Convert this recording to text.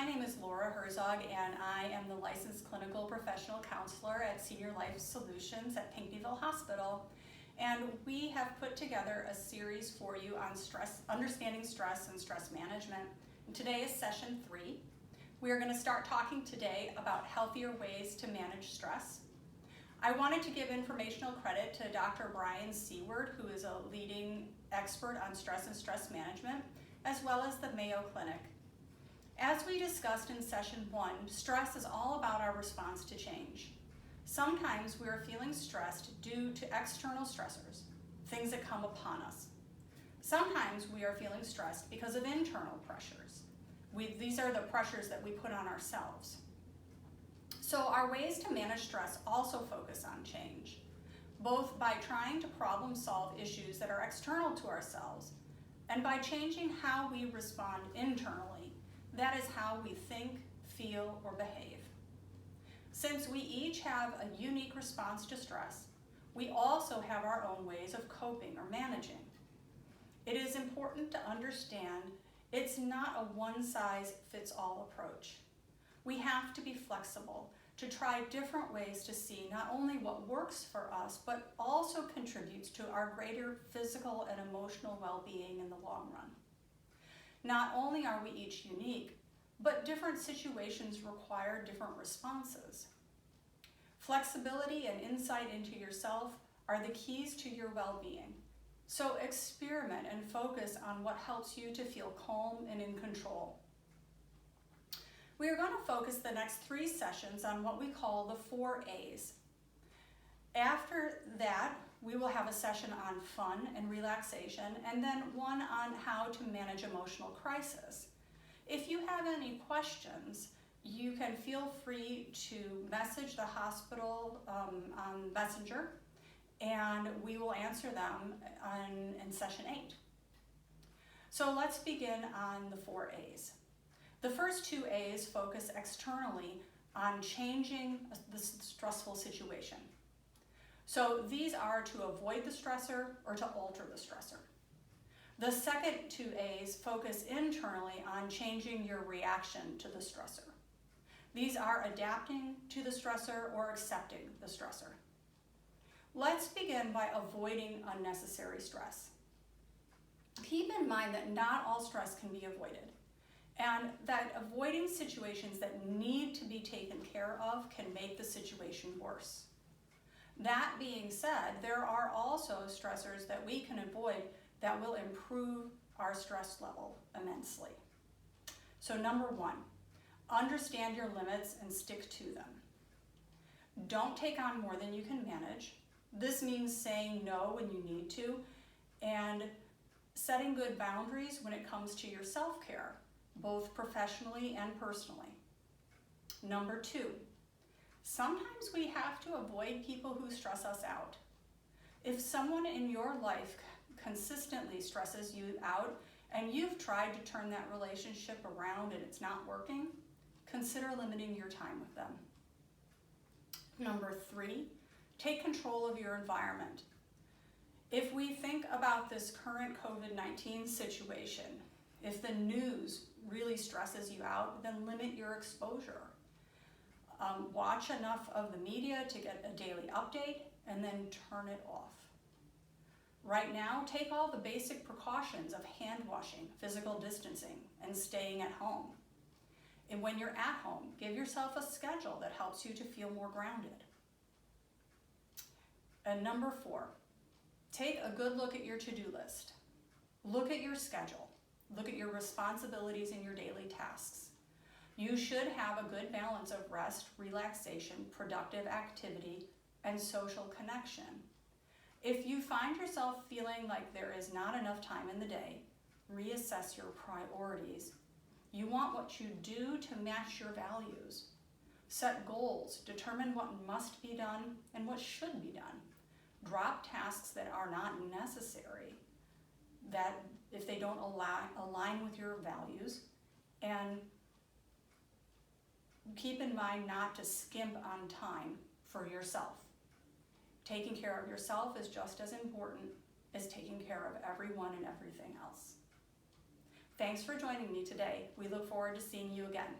My name is Laura Herzog, and I am the licensed clinical professional counselor at Senior Life Solutions at Pinckneyville Hospital. And we have put together a series for you on understanding stress and stress management. And today is session 3. We are going to start talking today about healthier ways to manage stress. I wanted to give informational credit to Dr. Brian Seward, who is a leading expert on stress and stress management, as well as the Mayo Clinic. As we discussed in session 1, stress is all about our response to change. Sometimes we are feeling stressed due to external stressors, things that come upon us. Sometimes we are feeling stressed because of internal pressures. These are the pressures that we put on ourselves. So our ways to manage stress also focus on change, both by trying to problem solve issues that are external to ourselves and by changing how we respond internally. That is how we think, feel, or behave. Since we each have a unique response to stress, we also have our own ways of coping or managing. It is important to understand it's not a one-size-fits-all approach. We have to be flexible to try different ways to see not only what works for us, but also contributes to our greater physical and emotional well-being in the long run. Not only are we each unique, but different situations require different responses. Flexibility and insight into yourself are the keys to your well-being. So experiment and focus on what helps you to feel calm and in control. We are going to focus the next 3 sessions on what we call the 4 A's. After that, we will have a session on fun and relaxation, and then one on how to manage emotional crisis. If you have any questions, you can feel free to message the hospital on Messenger, and we will answer them in session 8. So let's begin on the 4 A's. The first 2 A's focus externally on changing the stressful situation. So these are to avoid the stressor or to alter the stressor. The second 2 A's focus internally on changing your reaction to the stressor. These are adapting to the stressor or accepting the stressor. Let's begin by avoiding unnecessary stress. Keep in mind that not all stress can be avoided, and that avoiding situations that need to be taken care of can make the situation worse. That being said, there are also stressors that we can avoid that will improve our stress level immensely. So number 1, understand your limits and stick to them. Don't take on more than you can manage. This means saying no when you need to and setting good boundaries when it comes to your self-care, both professionally and personally. Number 2, sometimes we have to avoid people who stress us out. If someone in your life consistently stresses you out and you've tried to turn that relationship around and it's not working, consider limiting your time with them. Number 3, take control of your environment. If we think about this current COVID-19 situation, if the news really stresses you out, then limit your exposure. Watch enough of the media to get a daily update and then turn it off. Right now, take all the basic precautions of hand washing, physical distancing, and staying at home. And when you're at home, give yourself a schedule that helps you to feel more grounded. And number 4, take a good look at your to-do list. Look at your schedule. Look at your responsibilities and your daily tasks. You should have a good balance of rest, relaxation, productive activity, and social connection. If you find yourself feeling like there is not enough time in the day, reassess your priorities. You want what you do to match your values. Set goals, determine what must be done and what should be done. Drop tasks that are not necessary, that if they don't align with your values, and keep in mind not to skimp on time for yourself. Taking care of yourself is just as important as taking care of everyone and everything else. Thanks for joining me today. We look forward to seeing you again.